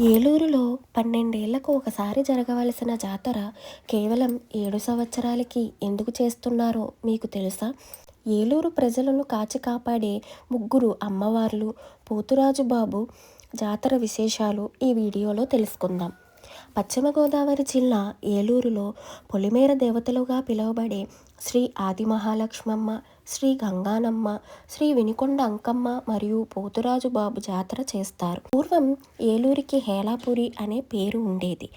ఏలూరులో 12 ఏళ్లకు ఒకసారి జరగవలసిన జాతర కేవలం 7 సంవత్సరాలకి ఎందుకు చేస్తున్నారో మీకు తెలుసా? ఏలూరు ప్రజలను కాచి కాపాడే ముగ్గురు అమ్మవార్లు, పోతురాజు బాబు జాతర విశేషాలు ఈ వీడియోలో తెలుసుకుందాం. పశ్చిమ గోదావరి జిల్లా ఏలూరులో పొలిమేర దేవతలుగా పిలువబడే శ్రీ ఆదిమహాలక్ష్మమ్మ, శ్రీ గంగానమ్మ, శ్రీ వినుకొండ అంకమ్మ మరియు పోతురాజు బాబు జాతర చేస్తారు. పూర్వం ఏలూరికి హేలాపురి అనే పేరు ఉండేది.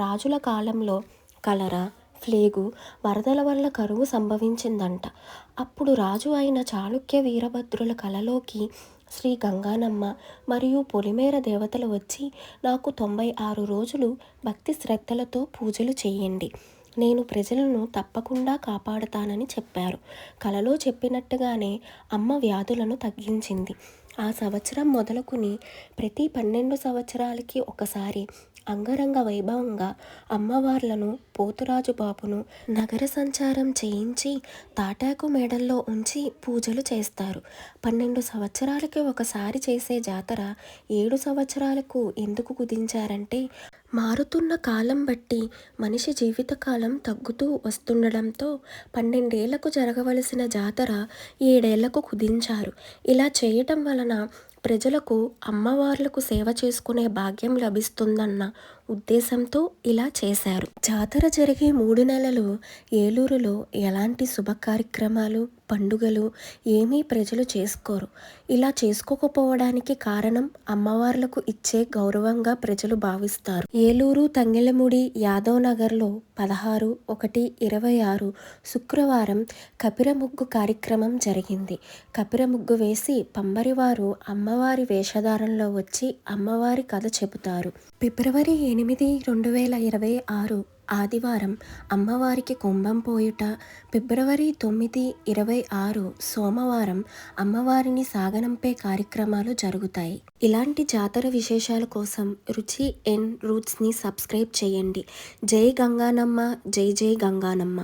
రాజుల కాలంలో కలరా, ప్లేగు, వరదల వల్ల కరువు సంభవించిందంట. అప్పుడు రాజు అయిన చాళుక్య వీరభద్రుల కలలోకి శ్రీ గంగానమ్మ మరియు పొలిమేర దేవతలు వచ్చి, నాకు 96 రోజులు భక్తి శ్రద్ధలతో పూజలు చేయండి, నేను ప్రజలను తప్పకుండా కాపాడుతానని చెప్పారు. కలలో చెప్పినట్టుగానే అమ్మ వ్యాధులను తగ్గించింది. ఆ సంవత్సరం మొదలుకుని ప్రతి 12 సంవత్సరాలకి ఒకసారి అంగరంగ వైభవంగా అమ్మవార్లను, పోతురాజు బాబును నగర సంచారం చేయించి తాటాకు మేడల్లో ఉంచి పూజలు చేస్తారు. 12 సంవత్సరాలకి ఒకసారి చేసే జాతర 7 సంవత్సరాలకు ఎందుకు కుదించారంటే, మారుతున్న కాలం బట్టి మనిషి జీవితకాలం తగ్గుతూ వస్తుండడంతో 12 ఏళ్లకు జరగవలసిన జాతర 7 ఏళ్లకు కుదించారు. ఇలా చేయటం వలన ప్రజలకు అమ్మవార్లకు సేవ చేసుకునే భాగ్యం లభిస్తుందన్న ఉద్దేశంతో ఇలా చేశారు. జాతర జరిగే 3 నెలలు ఏలూరులో ఎలాంటి శుభ కార్యక్రమాలు, పండుగలు ఏమీ ప్రజలు చేసుకోరు. ఇలా చేసుకోకపోవడానికి కారణం అమ్మవార్లకు ఇచ్చే గౌరవంగా ప్రజలు భావిస్తారు. ఏలూరు తంగెలముడి యాదవ్ నగర్లో 16/1/26 శుక్రవారం కపిరముగ్గు కార్యక్రమం జరిగింది. కపిరముగ్గు వేసి పంబరివారు అమ్మవారి వేషధారణలో వచ్చి అమ్మవారి కథ చెబుతారు. ఫిబ్రవరి 8, 2026 ఆదివారం అమ్మవారికి కుంభం పోయుట, ఫిబ్రవరి 9, 26 సోమవారం అమ్మవారిని సాగనంపే కార్యక్రమాలు జరుగుతాయి. ఇలాంటి జాతర విశేషాల కోసం రుచి ఎన్ రూట్స్ని సబ్స్క్రైబ్ చేయండి. జై గంగానమ్మ, జై జై గంగానమ్మ.